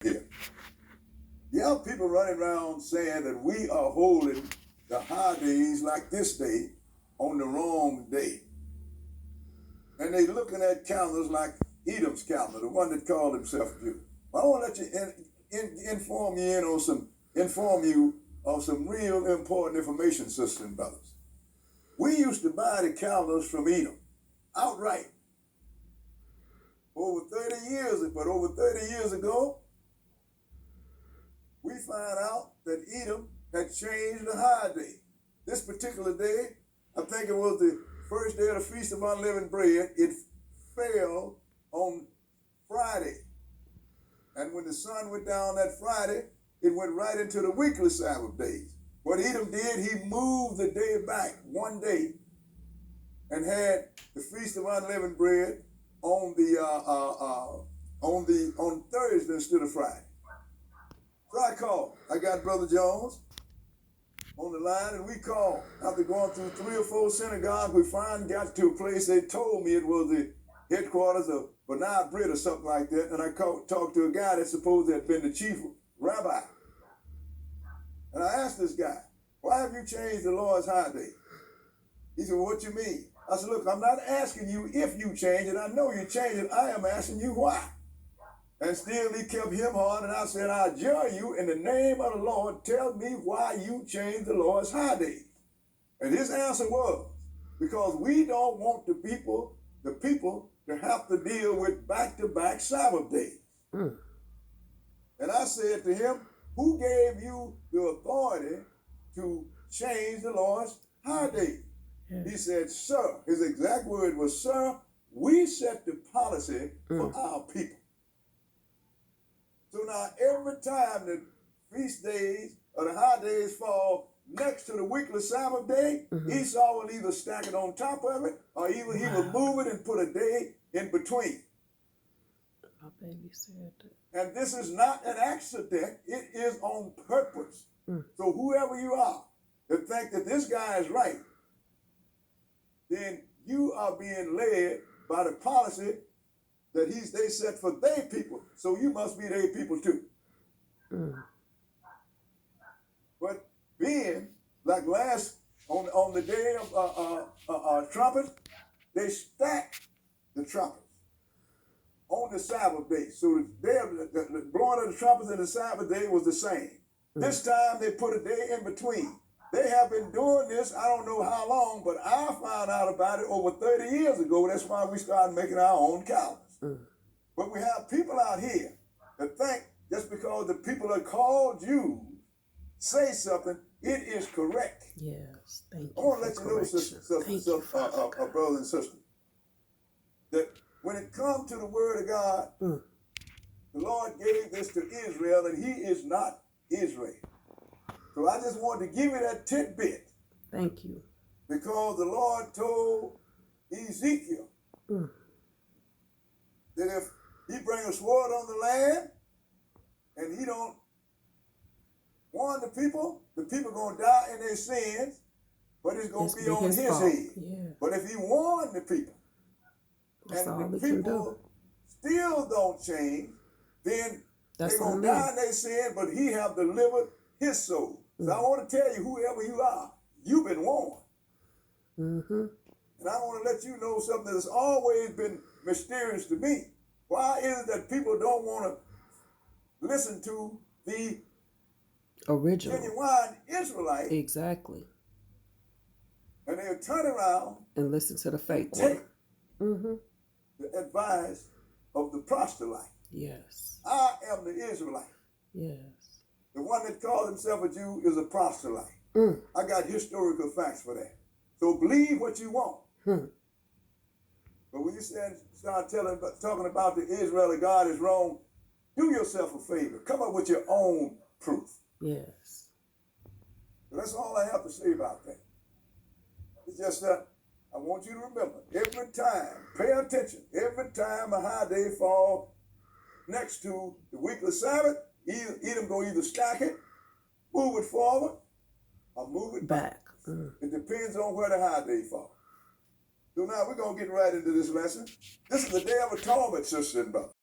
here. You have people running around saying that we are holding the high days like this day on the wrong day. And they looking at calendars like Edom's calendar, the one that called himself Jew. I want to let you inform you of some real important information, sisters and brothers. We used to buy the calendars from Edom outright. Over 30 years ago, we find out that Edom had changed the high day. This particular day, I think it was the first day of the Feast of Unleavened Bread. It fell on Friday. And when the sun went down that Friday, it went right into the weekly Sabbath days. What Edom did, he moved the day back one day and had the Feast of Unleavened Bread on Thursday instead of Friday. So I called. I got Brother Jones on the line, and we called. After going through 3 or 4 synagogues, we finally got to a place. They told me it was the headquarters of Bernard Britt or something like that. And I talked to a guy that supposed had been the chief rabbi. And I asked this guy, why have you changed the Lord's high day? He said, well, what you mean? I said, look, I'm not asking you if you change it. I know you changed it. I am asking you why. And still he kept him on, and I said, I adjure you in the name of the Lord, tell me why you changed the Lord's high day. And his answer was, because we don't want the people to have to deal with back-to-back Sabbath days. And I said to him, who gave you the authority to change the Lord's high day? He said, sir, his exact word was, sir, we set the policy for our people. So now every time the feast days or the high days fall next to the weekly Sabbath day, Esau will either stack it on top of it or either he will move it and put a day in between. My baby said that. And this is not an accident. It is on purpose. So whoever you are that think that this guy is right, then you are being led by the policy that they set for their people. So you must be their people too. But being like on the day of trumpets, they stacked the trumpets on the Sabbath day. So the day of the blowing of the trumpets and the Sabbath day was the same. This time they put a day in between. They have been doing this, I don't know how long, but I found out about it over 30 years ago. That's why we started making our own calendars. But we have people out here that think just because the people that called Jews say something, it is correct. Yes, thank you. I want to let you know, sisters, brothers and sisters, that when it comes to the Word of God, the Lord gave this to Israel, and He is not Israel. So I just wanted to give you that tidbit. Thank you. Because the Lord told Ezekiel that if he bring a sword on the land and he don't warn the people going to die in their sins, but it's going to be on his head. Yeah. But if he warned the people, and the people still don't change, then they're going to die in their sin, but he have delivered his soul. So I want to tell you, whoever you are, you've been warned. And I want to let you know something that's always been mysterious to me. Why is it that people don't want to listen to the original, genuine Israelite? Exactly. And they'll turn around and listen to the fake one. The advice of the proselyte. Yes. I am the Israelite. Yes. The one that calls himself a Jew is a proselyte. I got historical facts for that. So believe what you want. But when you start talking about the Israel of God is wrong, do yourself a favor. Come up with your own proof. Yes. So that's all I have to say about that. It's just that I want you to remember, every time, pay attention, every time a high day falls next to the weekly Sabbath, Edom going to either stack it, move it forward, or move it back. It depends on where the high day falls. So now we're going to get right into this lesson. This is the Day of Atonement, sisters and brothers.